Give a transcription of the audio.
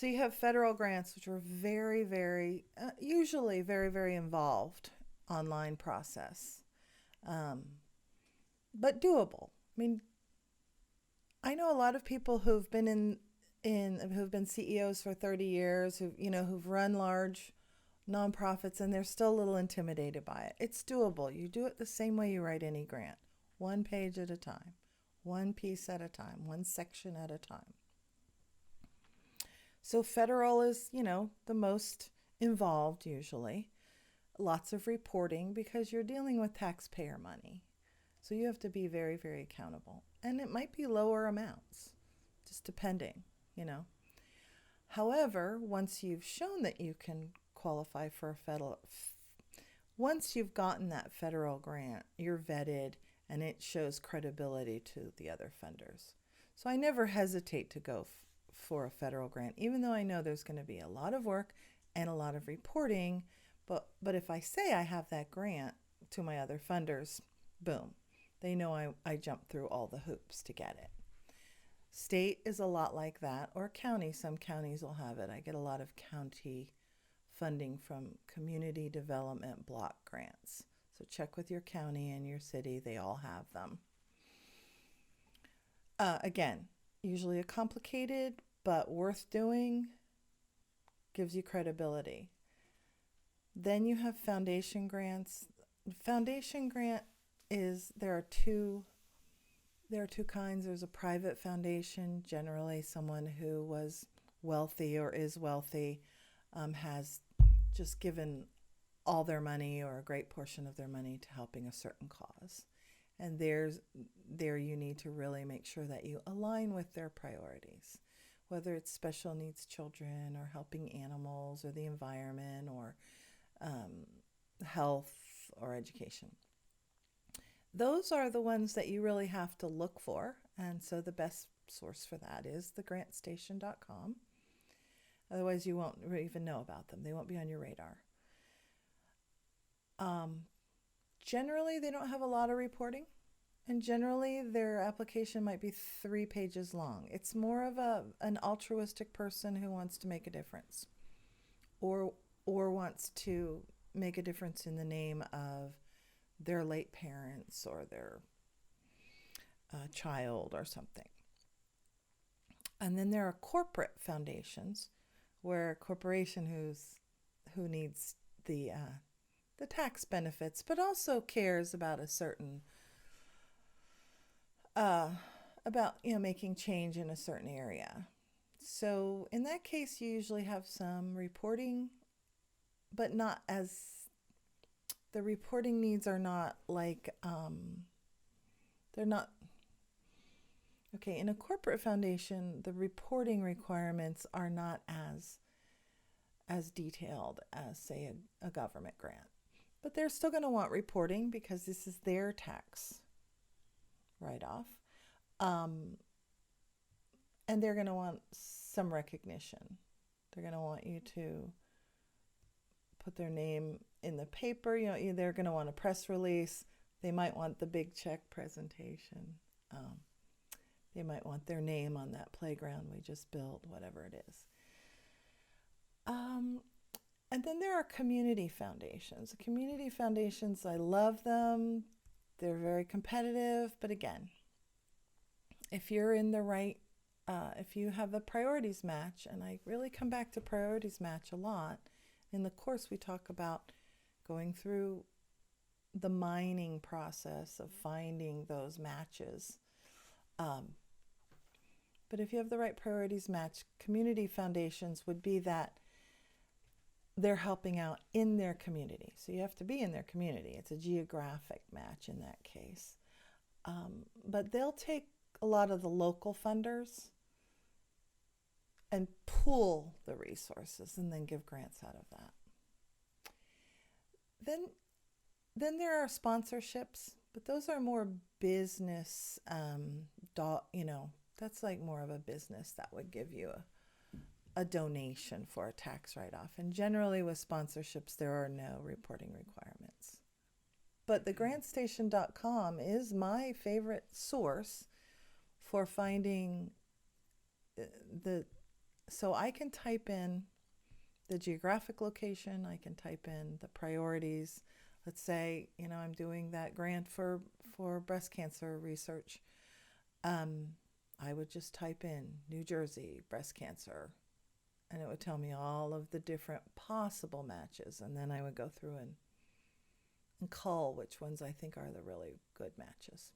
So you have federal grants, which are very, very, usually very, very involved online process, um, but doable. I mean, I know a lot of people who've been who've been CEOs for 30 years, who've run large nonprofits, and they're still a little intimidated by it. It's doable. You do it the same way you write any grant, one page at a time, one piece at a time, one section at a time. So federal is, the most involved usually. Lots of reporting because you're dealing with taxpayer money. So you have to be very, very accountable. And it might be lower amounts, just depending, you know. However, once you've shown that you can qualify for a once you've gotten that federal grant, you're vetted and it shows credibility to the other funders. So I never hesitate to go for a federal grant, even though I know there's going to be a lot of work and a lot of reporting. But if I say I have that grant to my other funders, boom, they know I jumped through all the hoops to get it. State is a lot like that, or county. Some counties will have it. I get a lot of county funding from community development block grants. So check with your county and your city. They all have them. Again, usually a complicated but worth doing, gives you credibility. Then you have foundation grants. Foundation grant is there are two kinds. There's a private foundation, generally someone who was wealthy or is wealthy, has just given all their money or a great portion of their money to helping a certain cause. And there you need to really make sure that you align with their priorities, whether it's special needs children or helping animals or the environment or health or education. Those are the ones that you really have to look for. And so the best source for that is thegrantstation.com. Otherwise, you won't even know about them. They won't be on your radar. Generally, they don't have a lot of reporting. And generally, their application might be 3 pages long. It's more of an altruistic person who wants to make a difference or wants to make a difference in the name of their late parents or their child or something. And then there are corporate foundations where a corporation who needs the tax benefits, but also cares about a certain about making change in a certain area. So in that case, you usually have some reporting, but not as the reporting needs are not like they're not okay. In a corporate foundation, the reporting requirements are not as detailed as, say, a government grant. But they're still going to want reporting because this is their tax write-off. And they're going to want some recognition. They're going to want you to put their name in the paper. They're going to want a press release. They might want the big check presentation. They might want their name on that playground we just built, whatever it is. And then there are community foundations. Community foundations, I love them. They're very competitive. But again, if you're in the right, if you have a priorities match, and I really come back to priorities match a lot. In the course, we talk about going through the mining process of finding those matches. But if you have the right priorities match, community foundations would be that they're helping out in their community. So you have to be in their community. It's a geographic match in that case. But they'll take a lot of the local funders and pool the resources and then give grants out of that. Then there are sponsorships, but those are more business, that's like more of a business that would give you a donation for a tax write-off. And generally with sponsorships, there are no reporting requirements. But the grantstation.com is my favorite source for finding the So I can type in the geographic location, I can type in the priorities. Let's say, I'm doing that grant for breast cancer research. Um, I would just type in New Jersey breast cancer, and it would tell me all of the different possible matches. And then I would go through and cull which ones I think are the really good matches.